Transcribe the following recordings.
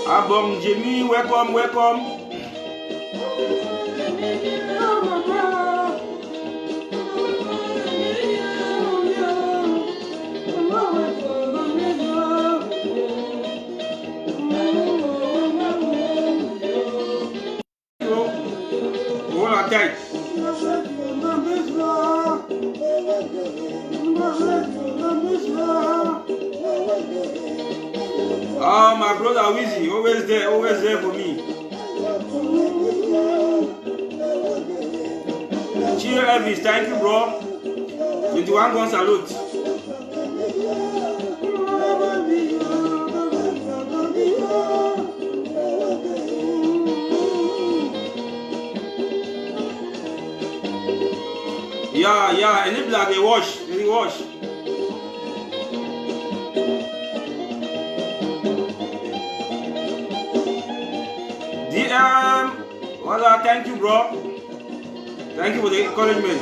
Abong Jimmy, welcome, welcome. Hold on tight. Oh, my brother Wizzy, always there for me. Cheer Elvis, thank you, bro. 21 gun salute. Yeah, and it's like they wash. DM, voila, thank you, bro. Thank you for the encouragement.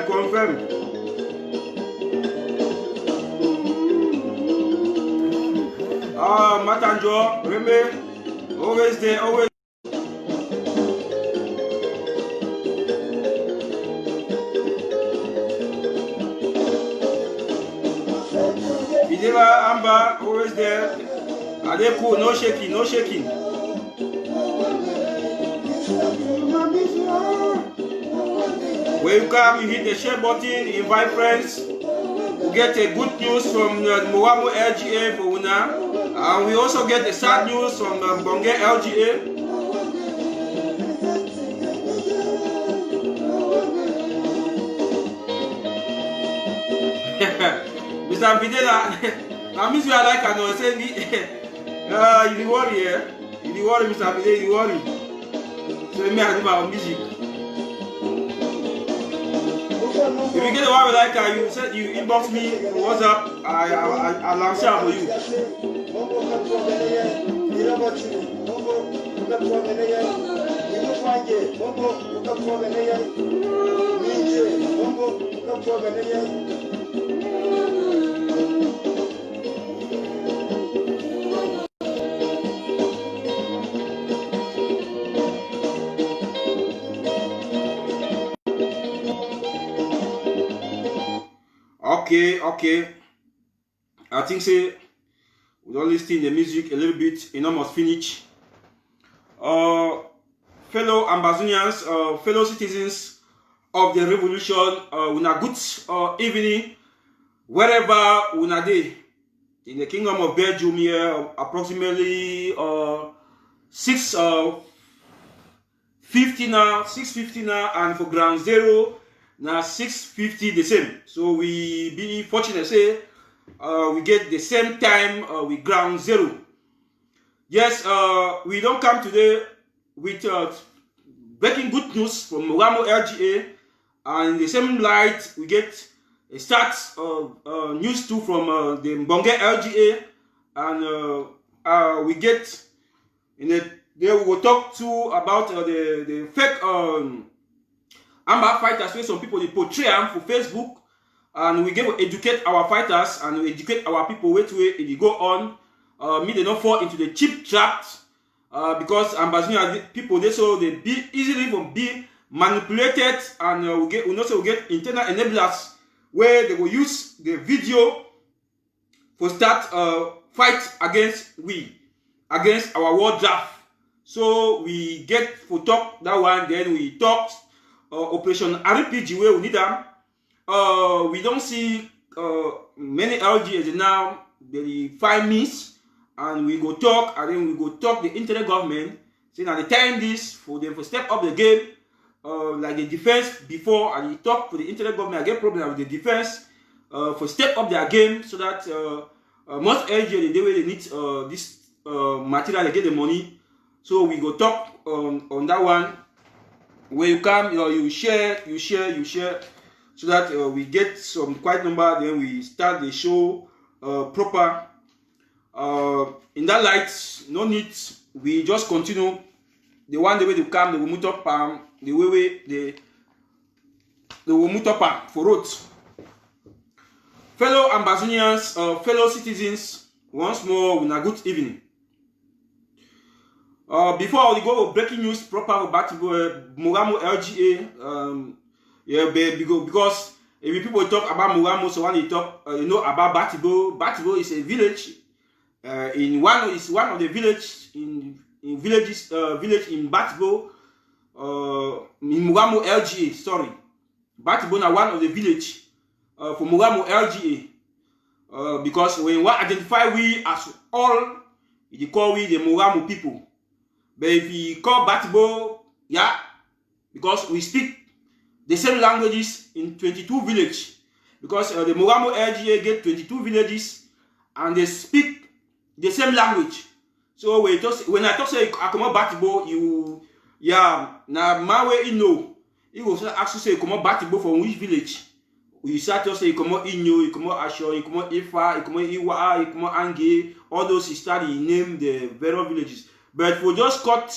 Confirm. Matanjo, remember, always there, always. Ideva Amba, always there. Adeku, no shaking. When you come, you hit the share button, invite friends. We get a good news from Mwamo LGA for Una. And we also get the sad news from Bonge LGA. Mr. Videla, I miss you like I know saying you worry, Mr. Videla, you worry. So me I do my music. If you get the one like you said, you inbox me on WhatsApp, I'll answer for you. Okay. I think say we don't listen the music a little bit. It almost finish. Fellow Ambazonians, fellow citizens of the revolution, una good evening, wherever una dey. In the Kingdom of Belgium here, approximately 6:50 now, and for Ground Zero. Now 6:50 the same, so we be fortunate say we get the same time with Ground Zero. Yes, we don't come today with breaking good news from Mwamo LGA, and in the same light we get a start news too from the Mbonge LGA, and we get in the there we will talk too about the fake Amba fighters, where some people they portray them for Facebook, and we get to educate our fighters and we educate our people way it go on. Me they don't fall into the cheap traps because Ambazonia people they be easily be manipulated, and we also get internal enablers where they will use the video for start fight against our war draft. So we get for talk that one, then we talk. Operation RPG where we need them. We don't see many LGAs now. They find means, and we go talk, and then we go talk the internet government saying at the time this for them to step up the game like the defense before, and he talk for the internet government. I get problem with the defense for step up their game so that most LGA the way they need this material, they get the money. So we go talk on that one. Where you come, you share, so that we get some quiet number. Then we start the show proper. In that light, no need. We just continue. The one the way they come, they will move up the way they will move up for road. Fellow Ambazonians, fellow citizens, once more, with a good evening. Before we go breaking news proper about Mogamo LGA, because if people talk about Mogamo, so when they talk, about Batibo. Batibo is a village. Is one of the village in village in Batibo, in Mogamo LGA. Sorry, Batibo is one of the village for Mogamo LGA. Because when we identify we as all, they call we the Mogamo people. But if you call Batibo, yeah, because we speak the same languages in 22 villages. Because the Mogamo LGA get 22 villages and they speak the same language. So when I talk say I come out Batibo, now my way you know, you will actually say come out Batibo from which village. You start to say you come out Inyo, you come out Asho, you come out Ifa, you come out Iwa, you come out Ange, all those you study, you name the various villages. But for just cut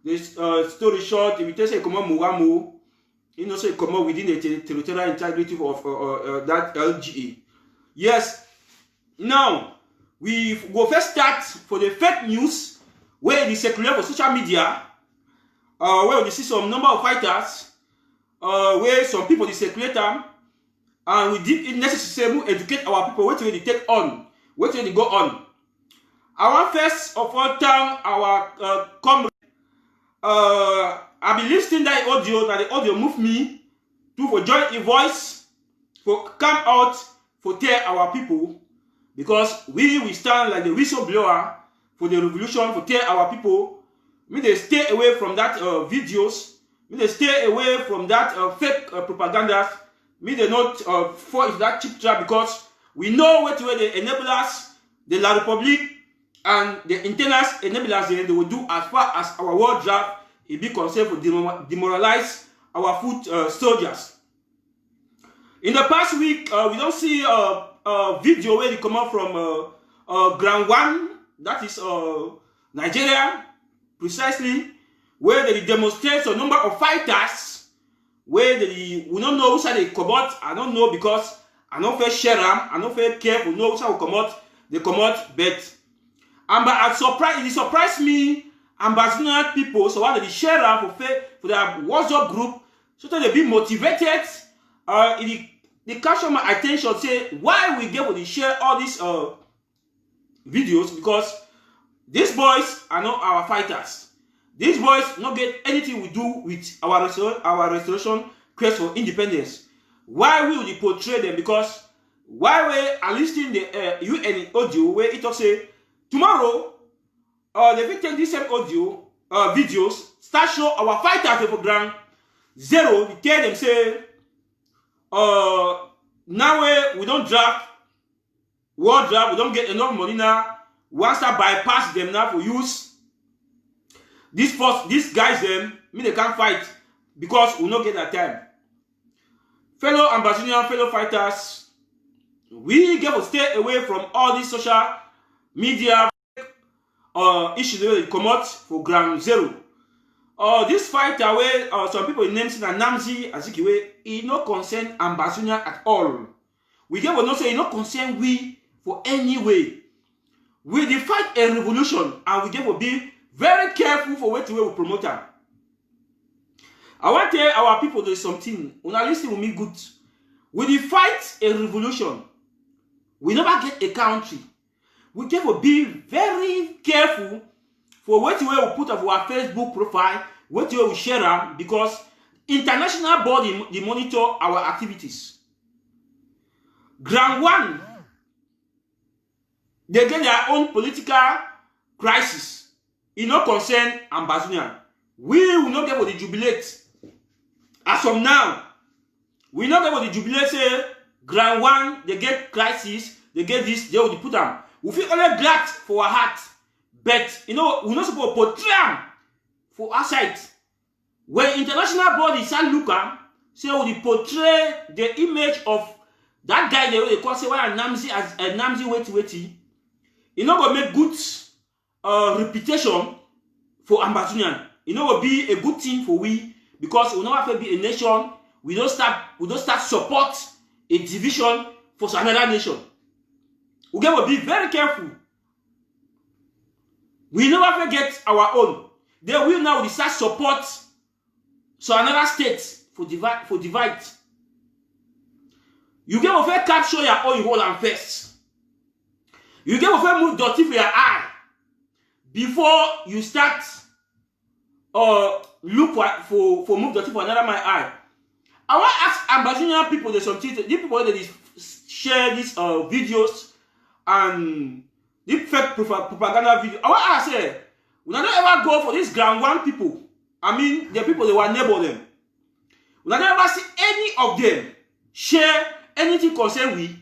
this story short, if you say come out Mogamo, you know, say come out within the territorial integrity of that LGA. Yes. Now we go first start for the fake news where they circulate for social media, where we see some number of fighters, where some people they circulate them, and we did it necessary to educate our people what they take on, what they go on. I want first of all tell our comrade. I've been listening that audio, that the audio moved me to for join a voice, for come out, for tell our people, because we stand like the whistleblower for the revolution, for tell our people, may they stay away from that videos, may they stay away from that fake propaganda, may they not fall into that cheap trap, because we know what way they enable us, the La Republique, and the internal enablers they will do as far as our war draft it be concerned for demoralize our foot soldiers. In the past week, we don't see a video where they come out from ground one, that is Nigeria, precisely, where they demonstrate a number of fighters, where we don't know which side they come out. I don't know because I don't feel share them, I don't feel careful, know which side will come out, they come out, but it surprised me, Ambazonian people, so why they share them for their WhatsApp group, so that they be motivated. They capture my attention, say why we get to share all these videos, because these boys are not our fighters. These boys not get anything to do with our restoration quest for independence. Why will we portray them? Because why we are listening the UN audio where it talks say tomorrow, they will take this same audio videos, start show our fighters for ground zero. We tell them say, now we don't draft, war draft, we don't get enough money now. Once I bypass them now for use this force, these guys them, they can't fight because we don't get that time. Fellow Ambazonian, fellow fighters, we get to stay away from all these social media issues that come out for ground zero. This fighter where some people name Namzi Azikiwe, it no concern Ambazonian at all. We get to know say it no concern we for any way. We dey fight a revolution and we get to be very careful for what we promote them. I want to tell our people there is something. When I listen with me good, we dey fight a revolution. We never get a country. We get to be very careful for what we will put on our Facebook profile, what we will share them, because international body they monitor our activities. Ground one, they get their own political crisis. It no concern Ambazonian. We will not get to jubilate. As from now, we not about the jubilee say ground one, they get crisis, they get this, they will put them. We feel only glad for our heart, but you know, we're not supposed to portray them for our side. When international bodies start look at, say we portray the image of that guy they call say why Namzi as a Namzi wait. You know go make good reputation for Ambazonian. You know will be a good thing for we because we never be a nation. We don't start support a division for another nation. We will be very careful. We never forget our own. They will now start support so another state for divide. You get over capture your own whole and first. You get over move dirty for your eye before you start look for move dirty for another my eye. I want to ask Ambazonian people, there's some things, these people that share these videos and the fake propaganda video. I want to ask say, we don't ever go for these ground one people. I mean, the people that were neighbor them. We don't ever see any of them share anything concern we.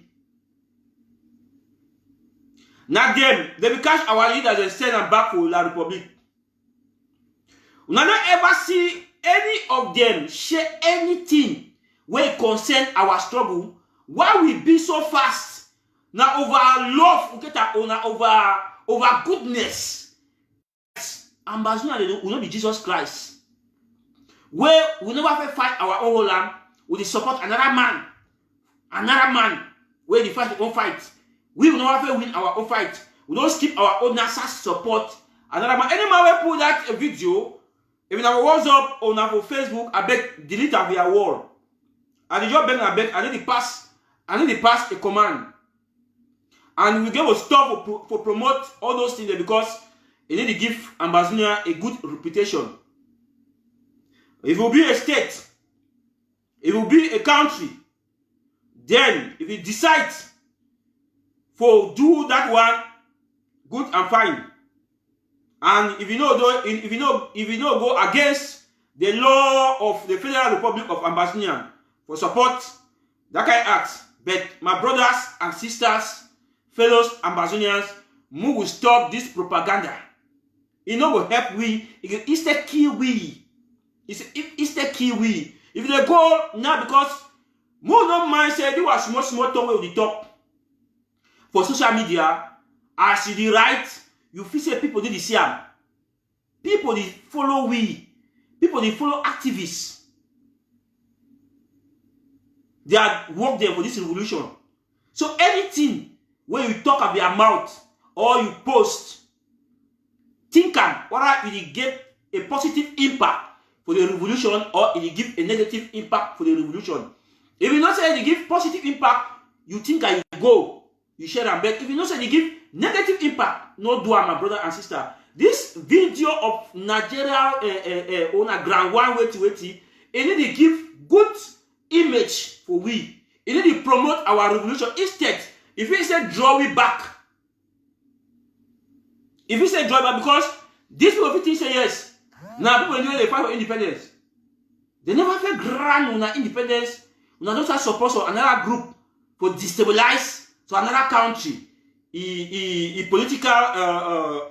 Now them, they will catch our leaders and send them back for La Republic. We don't ever see any of them share anything where it concern our struggle. Why we be so fast? Now over our love, we get over goodness. Ambassador will not be Jesus Christ. Where we never fight our own land, we support another man. Where they fight their own fight. We will never win our own fight. We don't skip our own NASA support another man. Any man will put that video. If you have a WhatsApp or on Facebook, I beg delete of your wall. And the job I beg, I need to pass a command. And we get to stop for promote all those things because you need to give Ambazonia a good reputation. It will be a state, it will be a country. Then if you decide for do that one, good and fine. And if you know go against the law of the Federal Republic of Ambazonia for support that kind of act. But my brothers and sisters, fellows Ambazonians, we will stop this propaganda. It no will help we. It's the key we. It's the key we. If they go now because more no mind say they was small tongue with the top for social media as the right. You feel say people did the same. People they follow we. People they follow activists. They are work there for this revolution. So anything when you talk of your mouth or you post, think whether it will get a positive impact for the revolution or it will give a negative impact for the revolution. If you not say it give positive impact, you think I go, you share and bet. If you not say it give negative impact, no do my brother and sister. This video of Nigeria on a ground one way, it need to give good image for we. It need to promote our revolution. Instead, if we say draw we back, because these people think say yes. Now people they fight for independence. They never feel grand on independence. Una don't support for another group for destabilize to another country. A political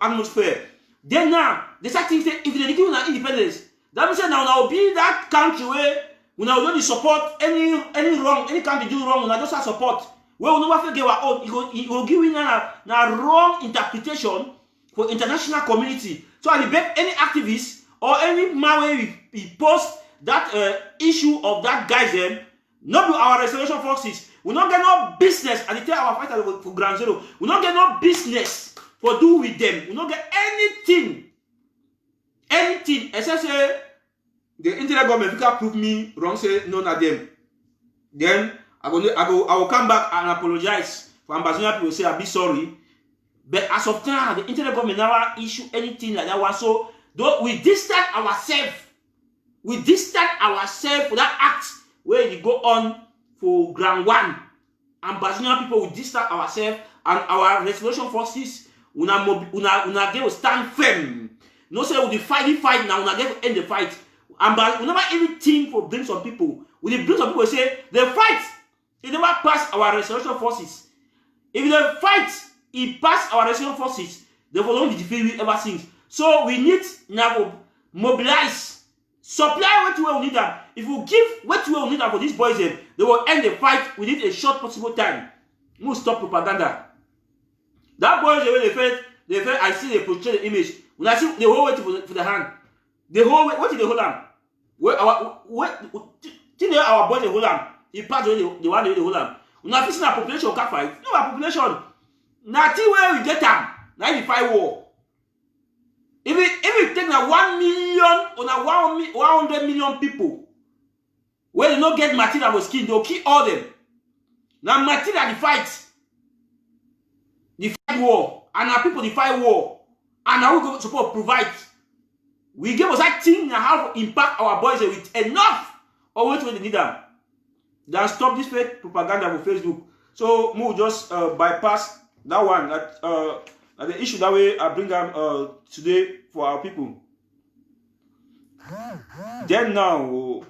atmosphere. Then now, they start thinking if they give us independence, that means now be that country where we now don't support any wrong, any country do wrong, we now just support. Where we never get our own, it will give you a wrong interpretation for international community. So I bet any activist or any man where we post that issue of that guys not do our restoration forces. We don't get no business, and they tell our fighters for Ground Zero. We don't get no business for do with them. We don't get anything, except say the internet government can prove me wrong. Say none of them. Then I will come back and apologize for Ambazonian people. Say I be sorry, but as of now, the internet government never issue anything like that one. So we distance ourselves. We distance ourselves for that act where you go on for ground one. Ambazonian people will distance ourselves and our restoration forces una get to stand firm. No say we the fight now, una get to end the fight. And we never even think for bring some people. We bring some people say they fight. It never pass our restoration forces. If they fight, it pass our restoration forces. They will not be defeated ever since. So we need now to mobilize, supply what we need them. If we give what we need them for these boys, they will end the fight within a short possible time. We will stop propaganda. That boys the way they felt. I see they portray the image. When I see the whole way for the hand, the whole way. What is the whole hand? Where our boys the whole hand. He passed the one the whole hand. When I see our population can fight. No, our population. Nothing where we get them. 95 war. If we take now 1 million or now 100 million people, where they don't get material with skin, they'll kill all them. Now material the fight war, and our people the fight war, and now we go support provide. We give us that thing and how to impact our boys with enough or what they need them. Then stop this fake propaganda for Facebook. So we'll just bypass that one. That the issue that way I bring them today for our people. Then now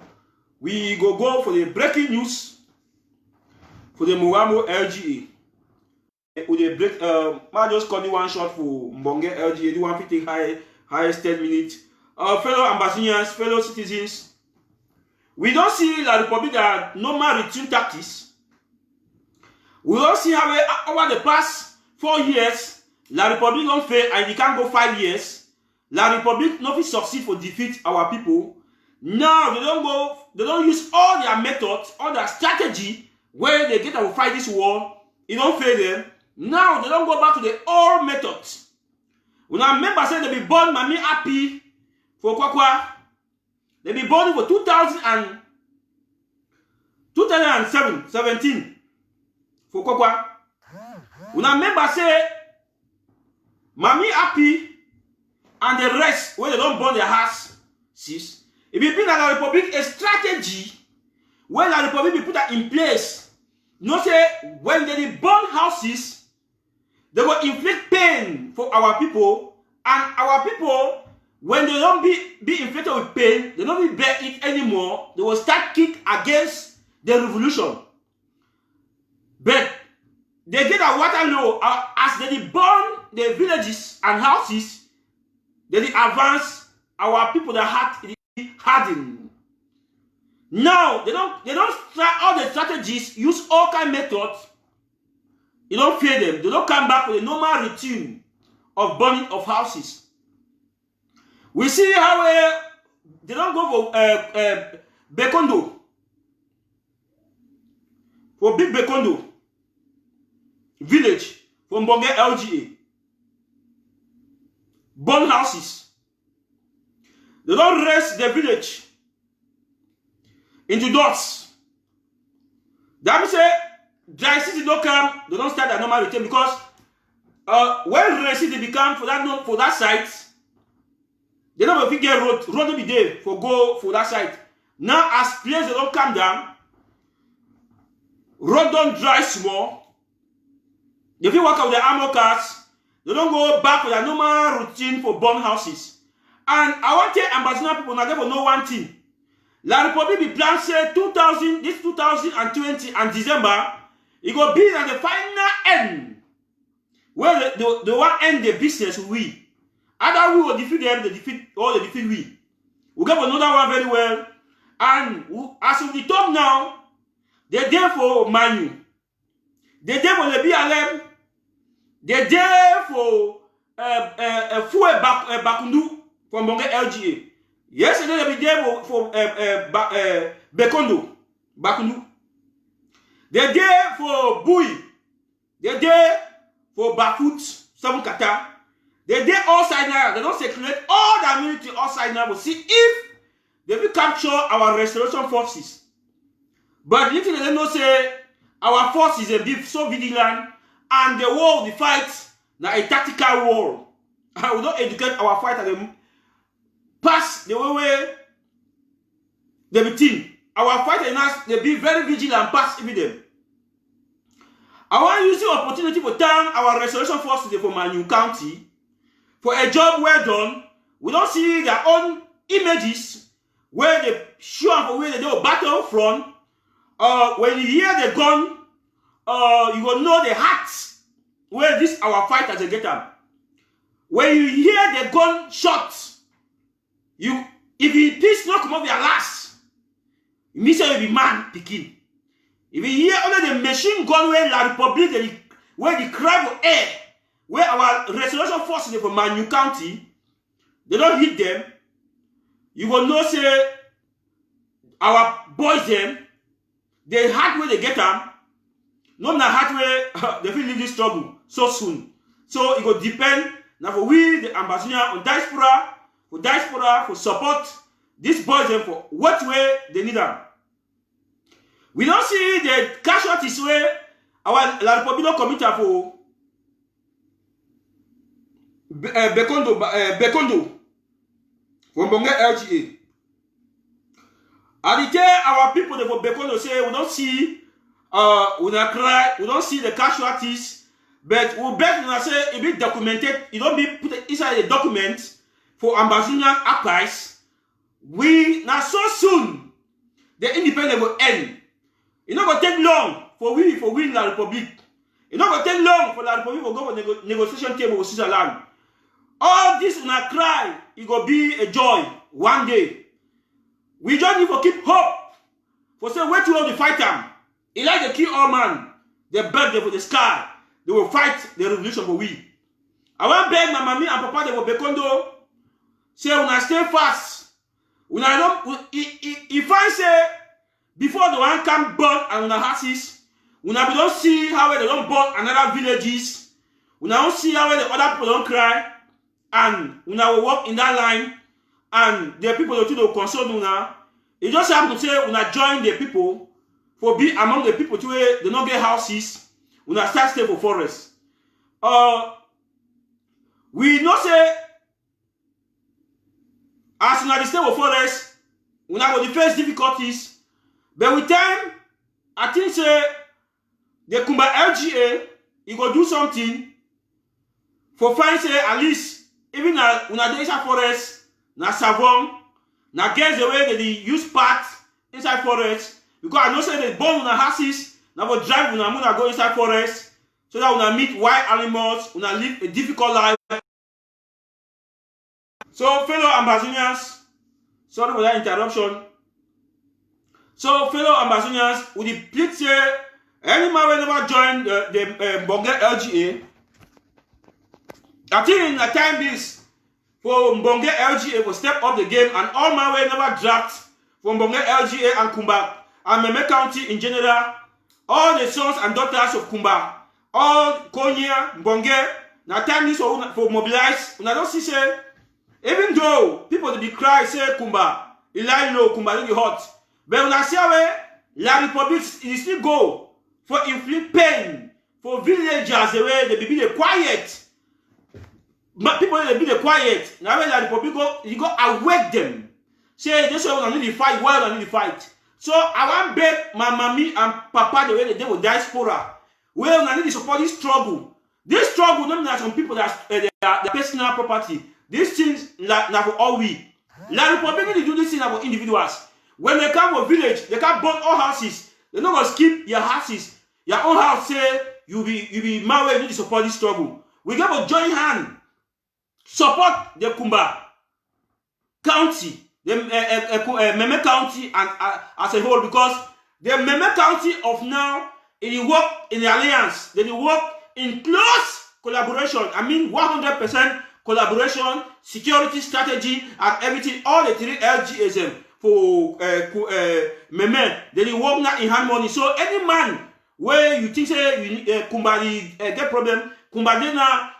we go for the breaking news for the Mugambo LGA. With the break, I just call one shot for Mbonge LGA. Do 150 highest 10 minutes. Fellow ambassadors, fellow citizens, we don't see La Republic that normal return tactics. We don't see how over the past 4 years, La Republic don't fail and it can't go 5 years. La Republic not succeed for defeat our people. Now they don't use all their methods, all their strategy where they get to fight this war. It don't fail them. Now they don't go back to the old methods. When I remember saying they be born Mami Happy for Kwakwa, they be born for 2017 for Kwakwa. When I remember say Mami Happy and the rest where they don't burn their house, sis. If you put La Republic a strategy where La Republic be put that in place, you know say when they burn houses, they will inflict pain for our people, and our people, when they don't be inflicted with pain, they don't bear it anymore. They will start kick against the revolution. But they get a Waterloo as they burn the villages and houses. They advance our people that hardened. Now they don't try all the strategies, use all kind of methods. You don't fear them. They don't come back with a normal routine of burning of houses. We see how they don't go for Bekondo. For Big Bekondo village from Mbonge LGA. Burn houses. They don't raise the village into dots. That means dry city don't come, they don't start their normal routine because when dry city become for that site, they don't have to get road will be there for go for that site. Now as players they don't come down, road don't dry small. If you work out with the armor cars, they don't go back with their normal routine for burn houses. And I want to tell ambassador people now for know one thing. La Republic be plan say 2020 and December, it go be at the final end. Where they want end the business we. Either we will defeat them, they defeat we. We get another one very well. And as we talk now, they're there for Manu. They're there for the BLM. They're there for Fue Bakundu from Mbonge LGA. Yesterday they be there for Bekondo, Bakundu. They're there for Bui. They're there for Bafut, Seven Kata. They're there all side now. They don't circulate all the community all side now. We'll see if they will capture our restoration forces. But little they don't say our forces are so vigilant and the war, the fight, now a tactical war. And we don't educate our fight at them. Pass the way they be think. Our fight in us, they be very vigilant and pass every day. I want to use the opportunity to thank our restoration forces from Manu County for a job well done. We don't see their own images where they show for where they do battle front. When you hear the gun, you will know the heart where this our fighters they get them. When you hear the gun shots, if this not come up your last, it means you be man picking. If you hear only the machine gun where La Republic, where the cry for air, where our restoration forces from Manu County, they don't hit them, you will know say our boys them, the hard way they get them, not the hard way they feel leave this struggle so soon. So it will depend now for we the ambassador on diaspora for support these boys them for what way they need them. We don't see the casualties where our La Republic committee for Bekondo from Bonge LGA. And our people for Bekondo say we don't see we don't cry, we don't see the casualties, but we bet when I say it be documented, it don't be put inside the document for ambassador archives. We now so soon the independence will end. It's not gonna take long for we La Republic. It's not gonna take long for La Republic to go for the negotiation table with Switzerland. All this when I cry, it will be a joy one day. We just need to keep hope. For say wait till the fight them. It like the kill all man. They beg them for the sky. They will fight the revolution for we. I want to beg my mommy and papa they will Bekondo. Say when I stay fast. When I don't if I say before the one come burn and when I houses, when I don't see how they don't burn another villages, when I don't see how the other people don't cry, and when I will walk in that line, and the people that will console now, it just happen to say when I join the people for be among the people to where they don't get houses, when I start stay for forest. We know say as when I stay for forest, when I go the face difficulties, but with time, I think say the Kumba LGA, it go do something for find say at least even when I inside forest, na savon, na get the way they use parts inside forest, because I know say they born on houses, now go drive when I go inside forest, so that when I meet wild animals, when I live a difficult life. So fellow ambassadors, sorry for that interruption. So, fellow ambassadors, would you please say any man will never join the Bonge LGA? I think in the time this for Bonge LGA will step up the game, and all man will never draft from Bonge LGA and Kumba and Meme County in general, all the sons and daughters of Kumba, all Konya, Bonge, now time this for mobilize. And I don't see say, even though people to be cry say Kumba, Eli low, Kumba don't be hot. But when I say La Republic is still go for inflict pain for villagers the way they be the quiet. People they be the quiet. Now when La Republic go, you go awake them. Say this way we need to fight, why we need to fight. So I want beg my mommy and papa the way they with diaspora. Well, I need to support this struggle. This struggle not like some people that their personal property. These things now for all we. La Republic need to do this thing for individuals. When they come to village, they can't burn all houses. They're not gonna skip your houses. Your own house say you be married, you need to support this struggle. We got to join hand, support the Kumba County, the Meme County and as a whole, because the Meme County of now it work in the alliance, they work in close collaboration. I mean 100% collaboration, security strategy, and everything. All the three LGAs for Meme, they work now in harmony. So any man where you think say you Kumba get problem, Kumba they now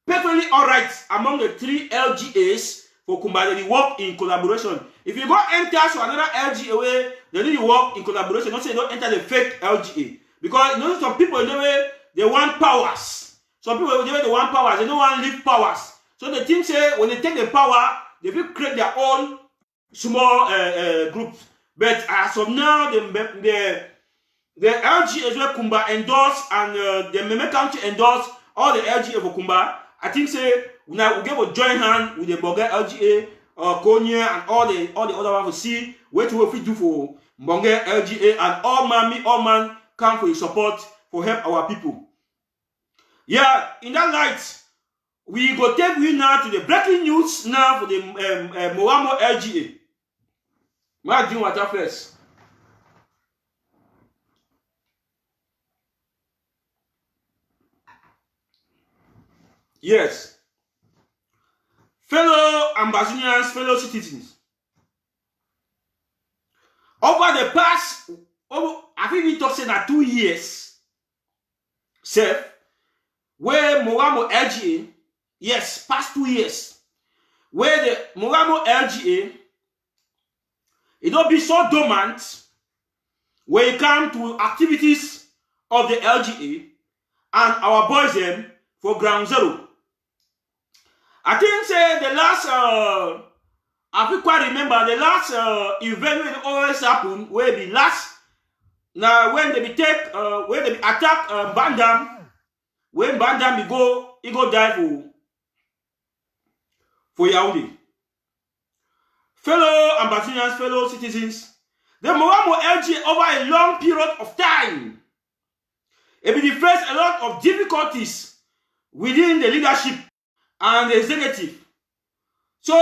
perfectly alright among the three LGAs for Kumba they work in collaboration. If you go enter to another LGA where they need to work in collaboration, don't say don't enter the fake LGA. Because you know some people in the way they want powers. Some people in the way they want powers, they don't want to leave powers. So the team say when they take the power, they will create their own small groups. But as of now, the LGA where Kumba endorse and the Meme County endorse all the LGA for Kumba. I think say now we get to join hand with the Bonge LGA Konya, and all the other ones to see what we do for Mbonge, LGA, and all man come for support for help our people. Yeah, in that light, we go take you now to the breaking news now for the Moamo LGA. My drink water first. Yes. Fellow Ambazonians, fellow citizens, over the past, I think we talk about 2 years, sir, where Moamo LGA, yes, past 2 years, where the Moamo LGA, it don't be so dormant when it comes to activities of the LGA and our boys them for Ground Zero. I think say the last I feel quite remember the last event when it always happen where the last now when they be take when they be attack Bandam, when Bandam he go die for Yaoundé. Fellow Ambazonians, fellow citizens, the Moamo LGA over a long period of time, it be faced a lot of difficulties within the leadership and the executive. So,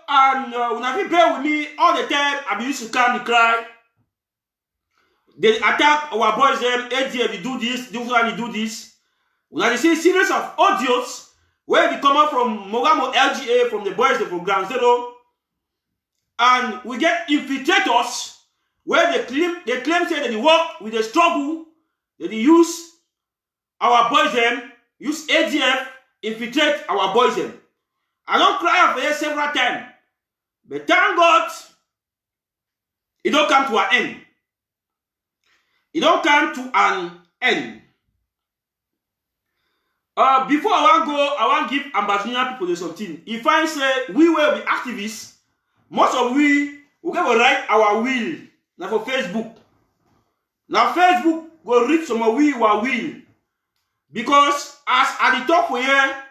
and when I feel bear with me all the time, I be used to come and cry. They attack our boys, them, ADF, they do this, they do this. When I see a series of audios where they come out from Moamo LGA, from the boys from Ground Zero, and we get infiltrators where they claim say that they work with the struggle, that they use our boys, them, use ADF, infiltrate our boys them. I don't cry for it several times. But thank God, it don't come to an end. It don't come to an end. Before I want to give Ambazonian people something. If I say we will be activists, most of we get to write our will. Now for Facebook. Now Facebook will read some of we our will. Because as at the top for here,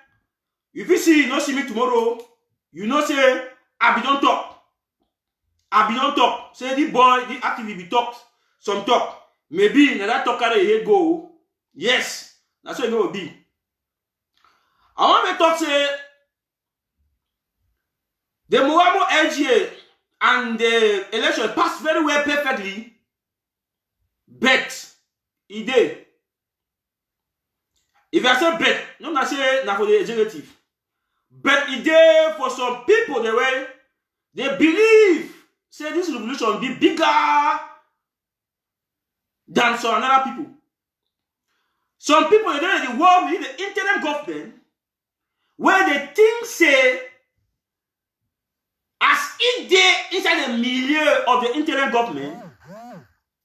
if you see not see me tomorrow, you know say I be don't talk. I be don't talk. Say the boy, the activity be talk, some talk. Maybe na that talk carry here go. Yes, that's what it will be. I want to talk say the Moamo LGA and the election passed very well perfectly. Bet it did. If I say bet, no, I say now for the executive. But it dey for some people the way they believe say this revolution be bigger than some other people. Some people they don't the world within the interim government where they think say as if they inside the milieu of the interim government,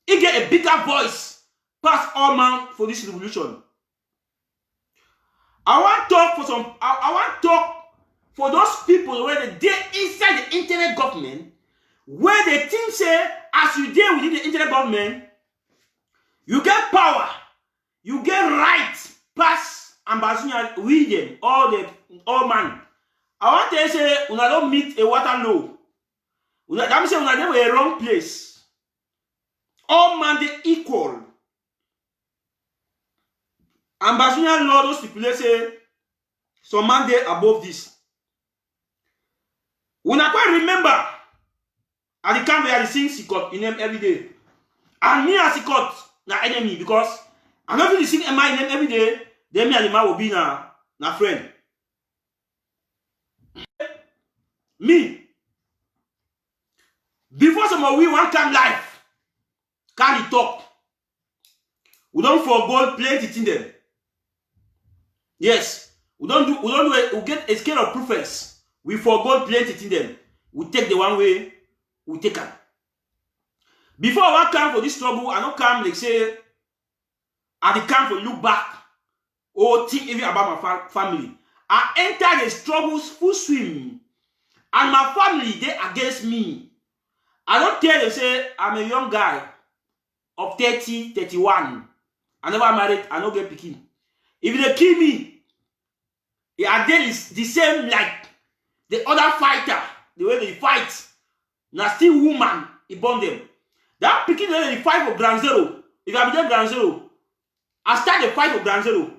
it get a bigger voice past all man for this revolution. I want to talk for some. I want to talk for those people where they inside the internet government, where they think say as you deal within the internet government, you get power, you get rights, pass Ambazonian with them, all man. I want to say una don't meet a Waterloo. That means say una dey for a wrong place. All man they equal. Ambazonian law those stipulate say some man dey above this. When I quite remember at the camp where I sing Sikot in them every day. And me as Sikot na enemy because I'm not really sing my name every day, then me and the man will be na friend. Me before some of we want come life, carry talk. We don't forgo plenty thing them. Yes, we get a scale of preference. We forgo plenty thing them. We take the one way, we take them. Before I come for this struggle, I don't come like say, I come for look back or think even about my family. I enter the struggles full swim, and my family they against me. I don't tell them say I'm a young guy of 30, 31. I never married, I don't get picking. If they kill me, I then is the same like the other fighter the way they fight, now still woman, he born them. That picking the fight for ground zero. If I be there ground zero, I start the fight for ground zero.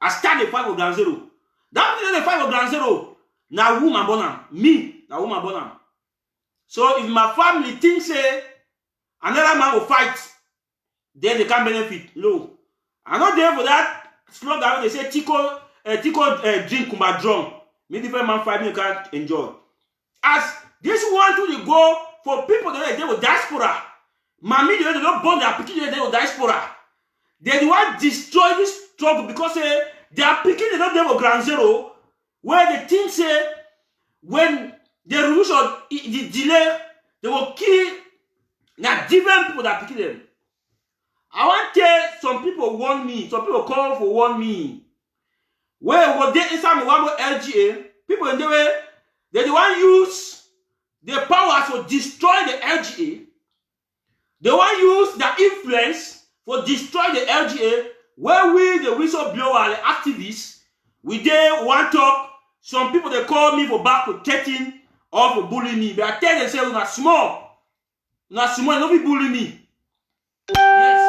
I start the fight for ground zero. That picking the fight for ground zero. Now woman born them. Me, now woman born them. So if my family thinks say another man will fight, then they can't benefit. No. I'm not there for that slogan when they say Tico drink kumba drum. Me different man fight, me can't enjoy. As this one to go for people that they will diaspora. Mammy, they don't born their picking they will diaspora. They want destroy this struggle because they are picking the devil ground zero, where they think say when the revolution the delay, they will kill now different people that picking them. I want to tell some people warn me, some people call for warn me. Where what they inside Mugambo LGA, people in the way they want to use the power to destroy the LGA. They want to use the influence for destroy the LGA. Where we, the whistleblower, the activists, we there want to talk. Some people they call me for back protecting or for bullying me. But I tell them say we're not small, nobody bully me. Yes,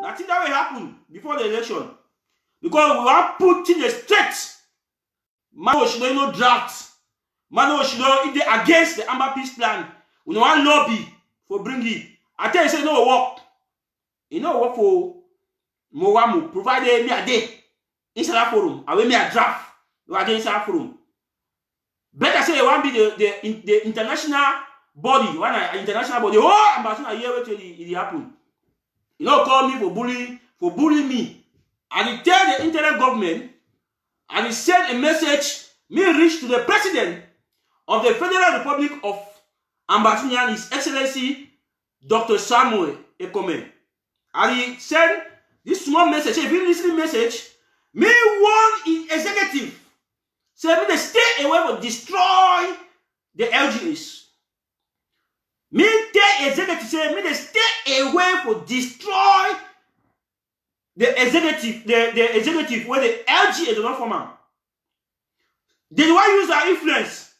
nothing that will happen before the election because we want to put in the straight. Man, should no draft. Man, should know if they against the Amber Peace Plan. We don't want lobby for bring it. I tell you, say no work. You know work for Mowamu. Provided me a day inside that forum. I will me a draft. You are inside that forum. Better say you want to be the international body. One international body. Oh, ambassador here wait till it happen. You know call me for bullying me. And he tell the internet government and he send a message. Me reach to the president of the Federal Republic of Ambassador, His Excellency Dr. Samuel Ekome. And he said this small message, if you listen to the message, me one executive say me they stay away from destroy the LGAs. Me the executive say me they stay away from destroy the executive where the LGA do not form am. They want to use our influence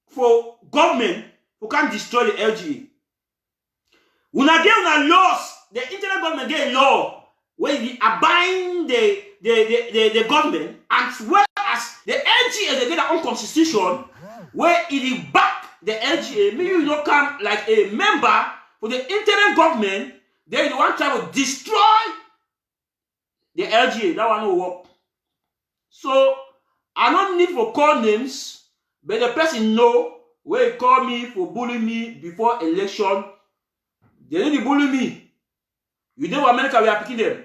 for government who can destroy the LGA. When I get una laws, the internet government get a law where they abide the government, as well as the LGA they get their own constitution where it back the LGA. Maybe you don't come like a member for the internet government, then you want to try to destroy the LGA. That one will work. So I don't need for call names, but the person know where he call me for bullying me before election. They need to bully me. You know America, we are picking them.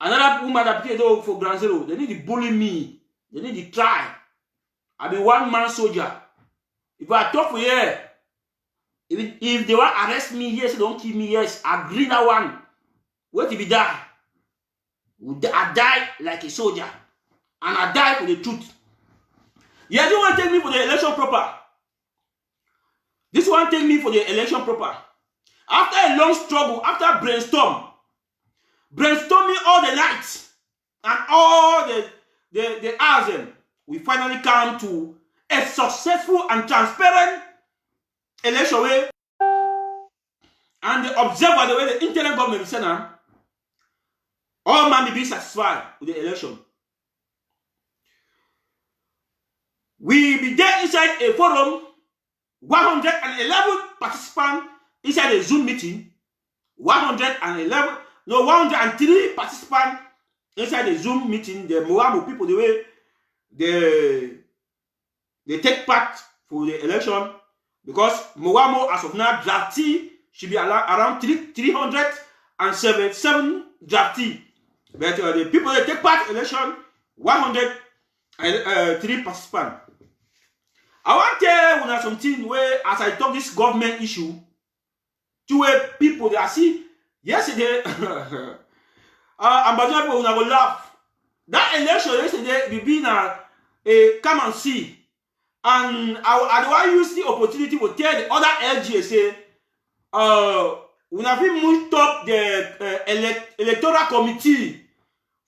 Another woman that picking them for ground zero. They need to bully me. They need to try. I be one man soldier. If I talk for here, if they want to arrest me, yes, don't kill me, yes, agree that one. Wait till we die. I die like a soldier. And I die for the truth. Yeah, this one take me for the election proper. This one take me for the election proper. After a long struggle, after brainstorming all the nights and all the hours, we finally come to a successful and transparent election way. And the observer, the way the internet government said, all man may be satisfied with the election. We be there inside a forum, 111 participants inside a Zoom meeting, 103 participants inside the Zoom meeting. The Mowamu people, the way they take part for the election, because Mowamu as of now draftee should be around 377 draftee. But the people that take part in election, 103 participants. I want to tell you something where, as I talk this government issue, to people that see yesterday, Ambassador people will laugh. That election yesterday, we been come and see, and I want to use the opportunity to tell the other LGA say, we have been moved up the electoral committee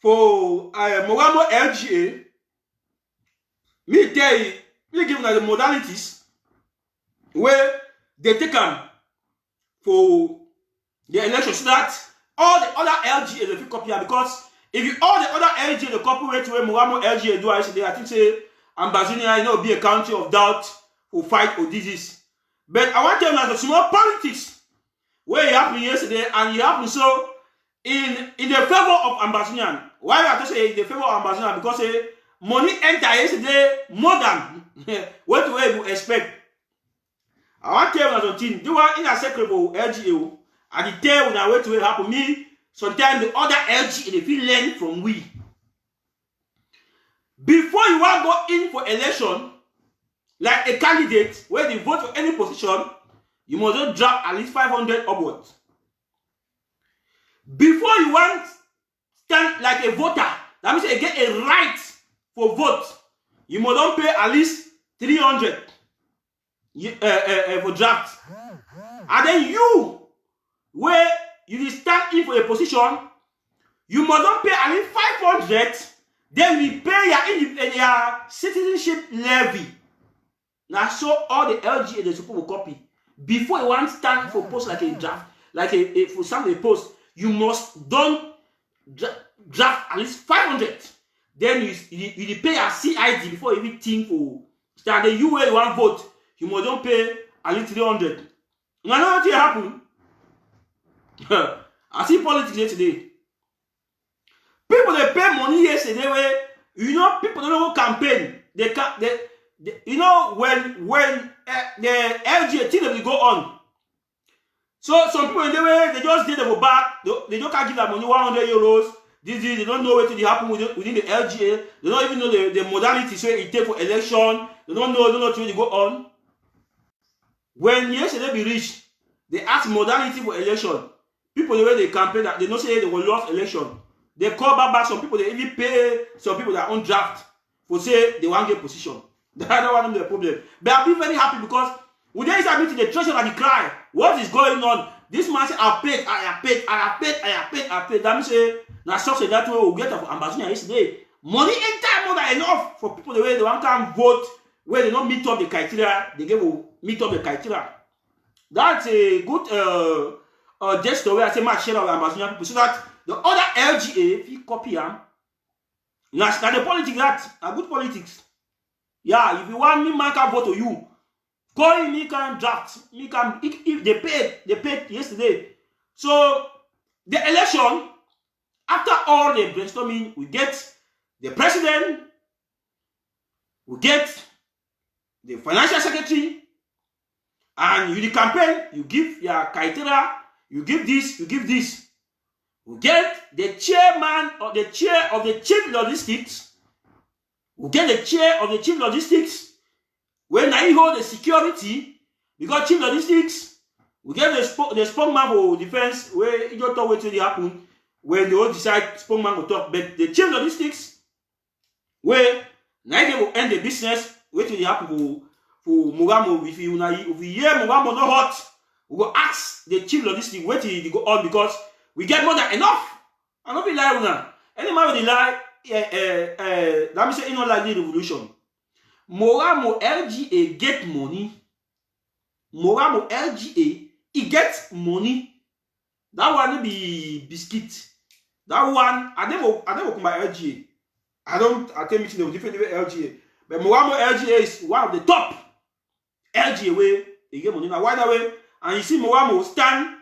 for Mogambo LGA. Me we give the modalities where they take them for the election so that all the other LGA they fit copy am, because if you all the other LGA the copy wey Mugamu LGA do yesterday, I think say Ambazonia, you know, be a country of doubt for fight or disease. But I want to tell you that the small politics where it happened yesterday, and it happened so in the favor of Ambazonian. Why I have to say in the favor of Ambazonian? Because money enter yesterday more than what we would expect. I want to tell you something. Do one in a secretable LGA, and the tell when I wait to happen me. Sometimes the other LGA they feel learn from we. Before you want to go in for election, like a candidate where they vote for any position, you must not drop at least 500 upwards. Before you want stand like a voter, that means you get a right for vote, you must not pay at least 300 for draft. And then you, where you stand in for a position, you must not pay at least 500. Then we pay your citizenship levy. Now, so all the LGA they supposed to copy. Before you want to stand for post like a draft, like for some post, you must don't draft at least 500. Then you pay a CID before you even think for stand. Then you where you want vote, you must don't pay at least 300. Now, know what happen? I see politics yesterday. People they pay money yesterday where you know people don't know campaign. They you know when the LGA thing will go on. So some people in the way they just did them back. They don't can't give that money 100 euros. They don't know what will happen within the LGA. They don't even know the modalities where it take for election. They don't know what will go on. When yesterday be reached, they ask modality for election. People the way they campaign that they don't say they will lose election. They call back some people, they even pay some people that own draft for say they want to get position. I don't want them the problem. But I'll be very happy because when they start meeting the treasure and the cry, what is going on? This man say, I paid. That means say, now such that way we'll get for Ambazonia yesterday. Money ain't time more than enough for people the way they want to vote, where they don't meet up the criteria, they will meet up the criteria. That's a good gesture where I say, my share of Ambazonia people, so that the other LGA, if you copy them, now the politics that are good politics. Yeah, if you want me, man can vote to you. Call me can draft. Me can if they paid yesterday. So the election, after all the brainstorming, we get the president, we get the financial secretary, and you the campaign, you give your criteria, you give this, you give this. We get the chairman or the chair of the chief logistics. We get the chair of the chief logistics. When I hold the security, because chief logistics, we get the spokesman for defense where you don't talk what will happen when they all decide spokesman will talk. But the chief logistics, where now they will end the business, what will happen for Mugamu. If you hear Mugamu not hot, we will ask the chief logistics what will go on because we get more than enough. I don't be lying now. Any man with the lie, let me say, you know, like the revolution. Moramo LGA get money. Moramo LGA, he gets money. That one be biscuit. That one, I never come by LGA. I tell me the different LGA. But Moramo LGA is one of the top LGA way he get money. Now why that way? And you see Moramo stand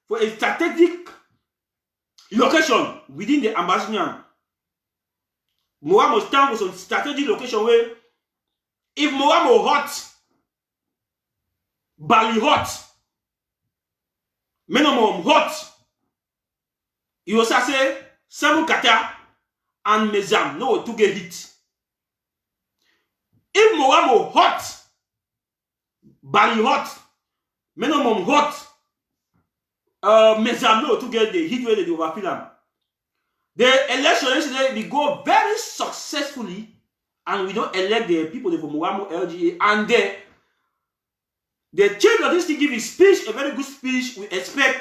for a strategic location within the Ambazonian. Moramo stand for some strategic location where if Moramo hot, Bali hot, minimum hot, you also say 7 kata and Mezam no to get hit. If Moramo hot, Bali hot, minimum hot, Mezam no to get the hit where they overfill them. The election yesterday we go very successfully, and we don't elect the people from Moramo LGA, and the chief logistics give his speech, a very good speech. We expect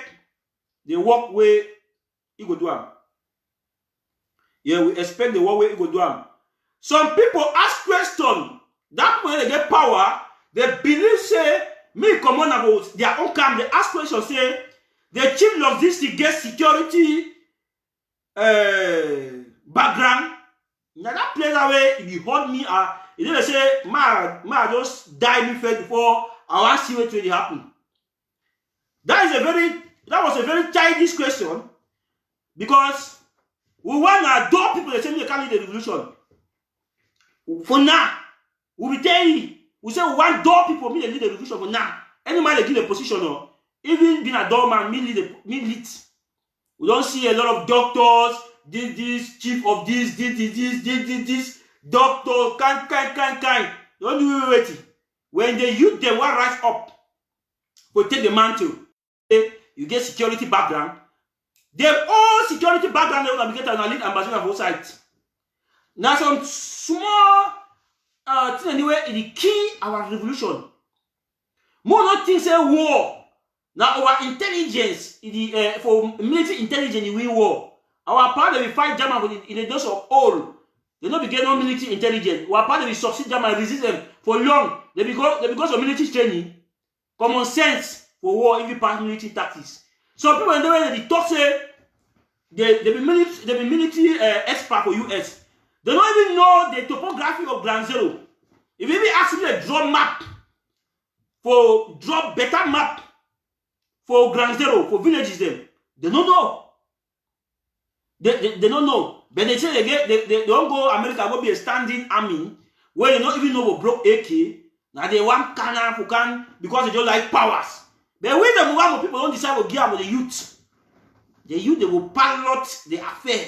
the work way he go do them. Yeah, we expect the work way he go do them. Some people ask questions That when they get power, they believe say me come on about their own camp. They ask questions say the chief logistic get security background. Now that place away, if you hold me, you know they say, ma just die me first before I want to see what really happen. That was a very childish question because we want to adore people that say they can't lead the revolution. For now, we be telling you, we say we want door people me lead the revolution for now. Any man they give the position or even being a doorman, me lead. We don't see a lot of doctors, this chief of this, doctor, kind. Don't do wait. When the youth they want rise up for take the mantle, you get security background. They all security background they will get an lead ambassador for sides. Now some small thing anyway it key our revolution. More not things say war. Now our intelligence, for military intelligence, we war. Our part we fight German in the dose of all. They not begin no military intelligence. Our part we succeed German resist them for long. They because of military training, common sense for war, even past military tactics. So people in the way they talk say they be military expert for US. They don't even know the topography of Ground Zero. If you ask me a drop map drop better map for Ground Zero, for villages them, they don't know. They don't know. But they say they don't go America, go be a standing army where they don't even know what broke AK. Now they want Kana for can because they don't like powers. But when the Mugamu people don't decide what gear with the youth they will pilot the affair.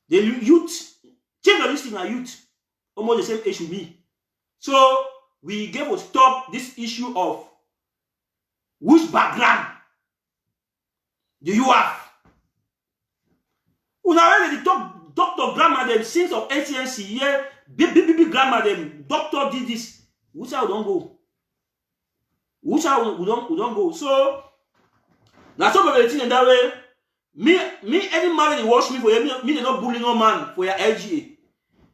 The youth, change of this thing are youth, almost the same age with me. So we gave to stop this issue of which background do you have? When they talk doctor grandma them since of NCNC, yeah, big grandma them, doctor did this. Which side we don't go? Which side we don't go? So now some of the things in that way. Me any man they watch me for you, me they not bully no man for your LGA.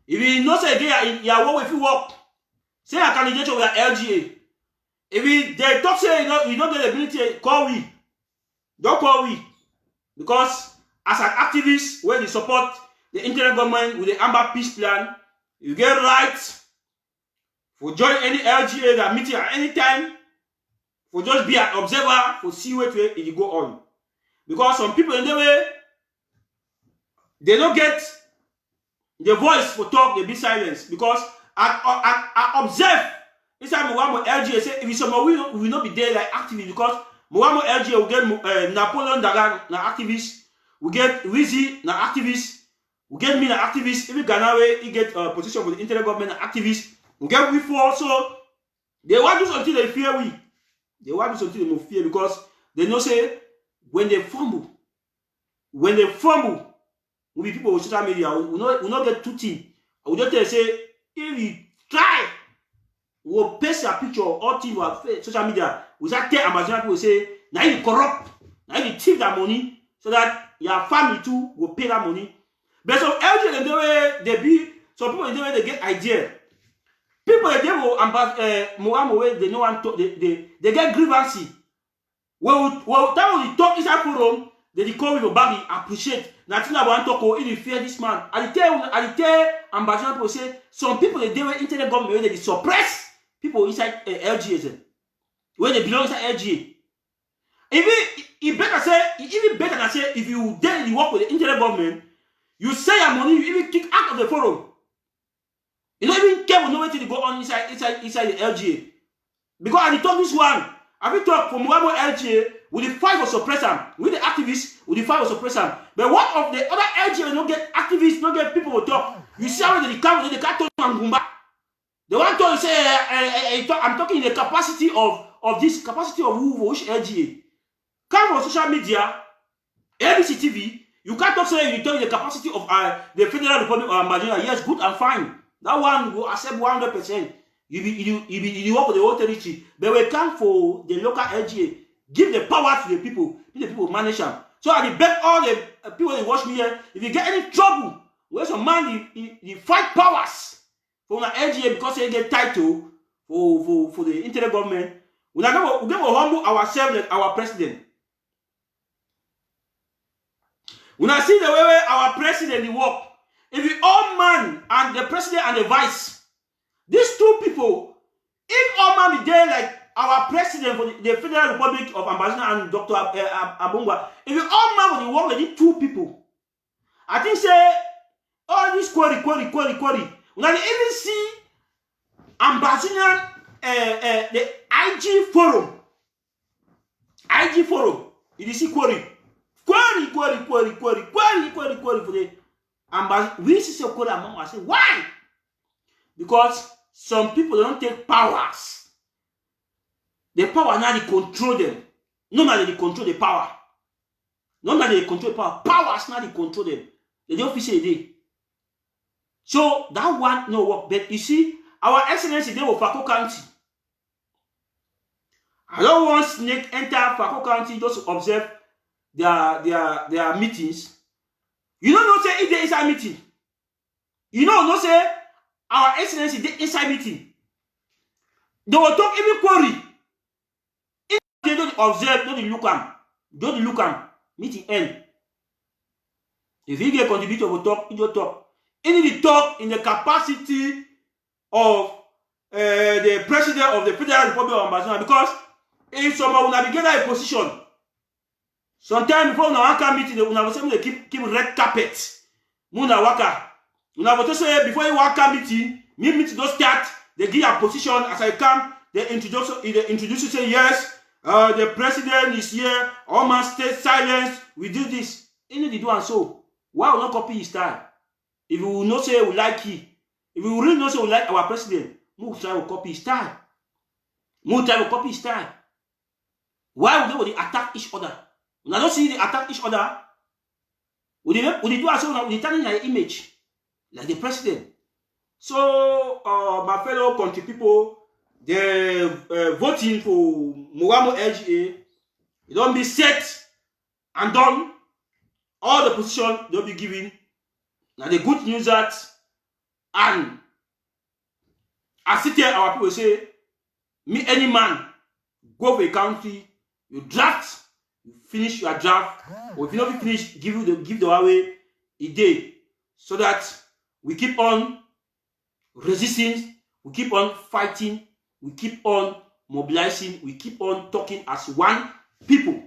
If you know say again, you work if you work, say a candidate for your LGA. If they talk say you don't get the ability, call we. Don't call we. Because as an activist, when you support the interim government with the Amber Peace Plan, you get rights for join any LGA that meeting at any time, for just be an observer, for see where it go on. Because some people in the way, they don't get the voice for talk, they be silenced. Because I observe inside Mwamo LGA, say if someone will not be there like activists, because Mwamo LGA will get Napoleon Dagan, na activist, we get Wizzy, na activist, we get me, na activist, even Ganawe, he get position for the interim government, na activist, we get we four, so they want to do something they fear we. They want to do something they must fear because they know say when they fumble, we be people with social media, we not get too thin. We just tell say if you try, we'll paste a picture or thing on social media. We start tell Amazon people say now you corrupt, now you thief that money so that your family too will pay that money. But some LG in the way they be, some people in the way they get idea. People they will Mugamu they know one they get grievances. Well, that when you talk inside forum, they call with your body appreciate. Nothing about talk or even fear this man. I tell ambassador people say some people they do internet government where they suppress people inside LGA. When they belong inside LGA. Even better than say if you then you work with the internet government, you say your money, you even kick out of the forum. You don't even care with no way to go on inside the LGA. Because I talk this one. I will talk from Mugamu LGA with the fight for suppression, with the activists, with the fight for suppression. But what of the other LGA don't get activists, don't get people to talk? You see how they can't talk to Ngumba. They want to say I'm talking in the capacity of this capacity of who which LGA. Come on social media, ABC TV, you can't talk say you talk in the capacity of the Federal Republic of Nigeria. Yes, good and fine. That one will accept 100%. You work with the whole territory, but we come for the local LGA, give the power to the people manage them. So I beg all the people that watch me here, if you get any trouble, where some man, you fight powers for una LGA because they get title for the internet government. We go humble ourselves like our president. When I see the way our president work, if the old man and the president and the vice, these two people, if old man be there like our president for the Federal Republic of Ambassador and Dr. Abongwa, if the old man would work with these two people, I think say all this query. When I even see Ambassador the IG forum, you see query for the ambassador. We see query among us. Why? Because some people don't take powers. The power now they control them. Normally they control the power. Normally they control the power. Powers now they control them. They don't feel it. So that one no work. But you see, our excellency they were Fako County. I don't want snake enter Fako County just to observe their meetings. You don't know say if they inside meeting. You know no say our excellency they inside meeting. They will talk even query. If they don't observe, don't look am. Meeting end. If you get contributor will talk, you don't talk. Any talk in the capacity of the president of the Federal Republic of Ambassador, because if someone will navigate a position, sometimes before una waka meeting, una will say they keep red carpet. Muna waka. Una will say before you waka meeting don't start. They give a position as I come. They introduce you say yes. The president is here. All man stay silent. We do this. You need to do and so. Why will not copy his style? If we will not say we like he, if we will really not say we like our president, we will try to copy his style. Why would they attack each other? When I don't see they attack each other, we do as well. We turn in their image like the president. So my fellow country people, they voting for Mogamo LGA. It don't be set and done. All the position they'll be giving. Now the good news that, and as it here our people say, me any man go for a country, you draft, you finish your draft, or if you not finish, give the away a day, so that we keep on resisting, we keep on fighting, we keep on mobilizing, we keep on talking as one people.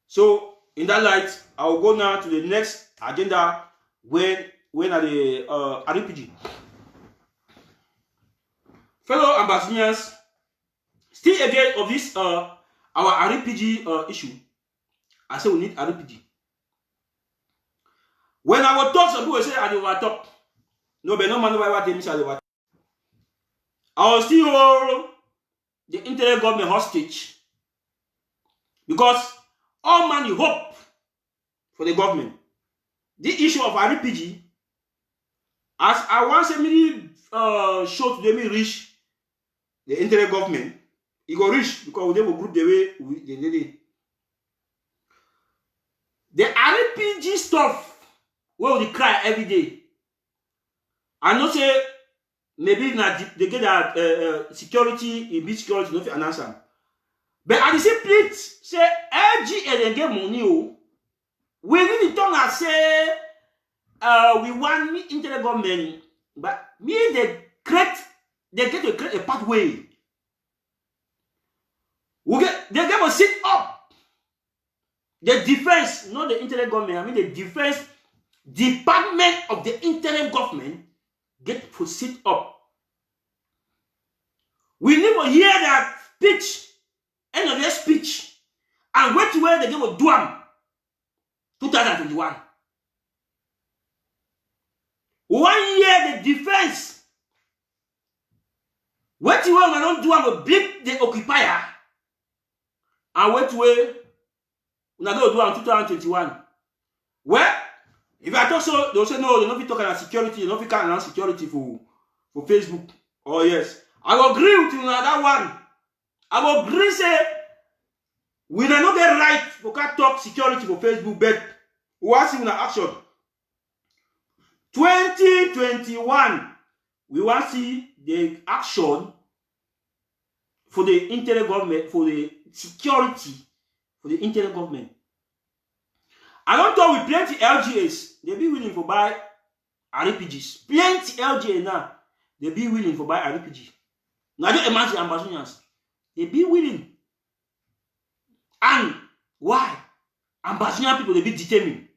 So in that light, I will go now to the next agenda when at the RPG. Fellow ambassadors, still again of this our RPG issue. I say we need RPG. When I will talk, some people say I will talk. No, but no man what they miss I will. I will still hold the internet government hostage because all man you hope for the government. The issue of RPG, as I want to really show to them reach the internet government, it go reach because they will group the way they did it. The RPG stuff where we cry every day. I know say maybe they get that security, in big security, no an answer. But at the same place, say LGA they get money. We really don't say we want me into the government, but me they get to create a pathway. They get to sit up. The defense, not the internet government, I mean the defense department of the internet government get to sit up. We need to hear that speech, end of their speech, and wait where they get to do them. 2021. 1 year the defense. Wait where we don't do them to beat the occupier. And wait where we are going to do them 2021. Well, if I talk so, they'll say no, they're not talking about security, they're not talking about security for Facebook. Oh yes. I will agree with you on that one. I will agree say we do not get right for talk security for Facebook, but we want to see action. 2021, we want to see the action for the internal government, for the security, for the internal government. I don't talk with plenty LGAs, they be willing to buy RPGs. Plenty LGA now, they be willing to buy RPG. Now don't imagine Ambazonians, they be willing. And why? Ambazonian people, they be determined.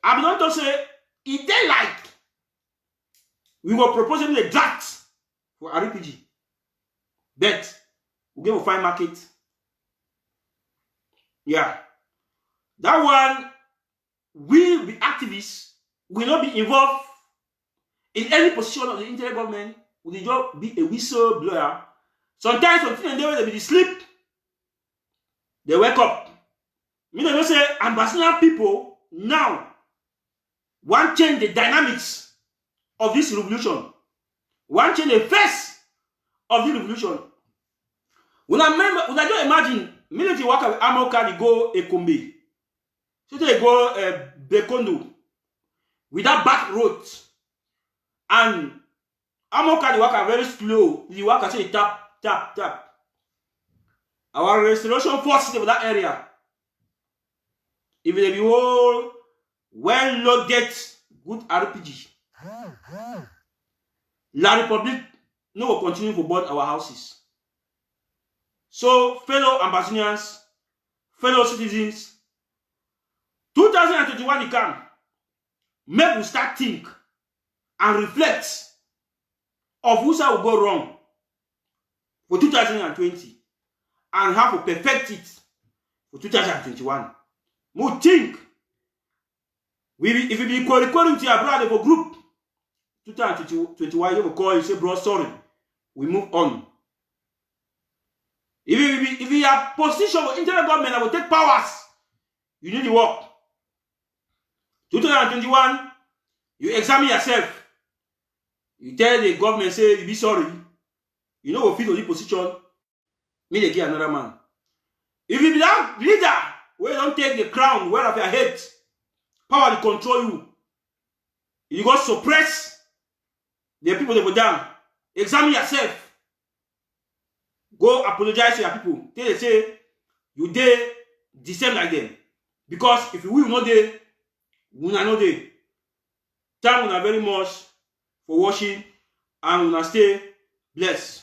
I don't talk say, if they like, we will propose them a draft for RPG. But we give a fine market. Yeah. That one will be activists, will not be involved in any position of the internal government, will just be a whistleblower. Sometimes something they be sleep, they wake up. Me they say Ambazonian people now want to change the dynamics of this revolution. Want to change the face of the revolution. When I just imagine military worker with armor car, they go Ekombe. So they go Bekondo with that back road. And armor car, the worker very slow. The worker say tap, tap, tap. Our restoration forces for that area. If they be all well loaded good RPG, La Republic no will continue to burn our houses. So, fellow Ambazonians, fellow citizens, 2021 it come. Maybe we start think and reflect of who will go wrong for 2020 and how to perfect it for 2021. We think if we be equal with your brother for group 2021, you will call you say, bro, sorry, we move on. If you have position for internal government that will take powers, you need to work. 2021, you examine yourself. You tell the government, say, you be sorry. You know what fit on the position, me they get another man. If you be that leader, where you don't take the crown, where of your head, power to control you, you go suppress the people that go down. Examine yourself. Go apologize to your people. They say you dey the same like them. Because if you will not dey, we are not dey. Thank you very much for watching and we stay blessed.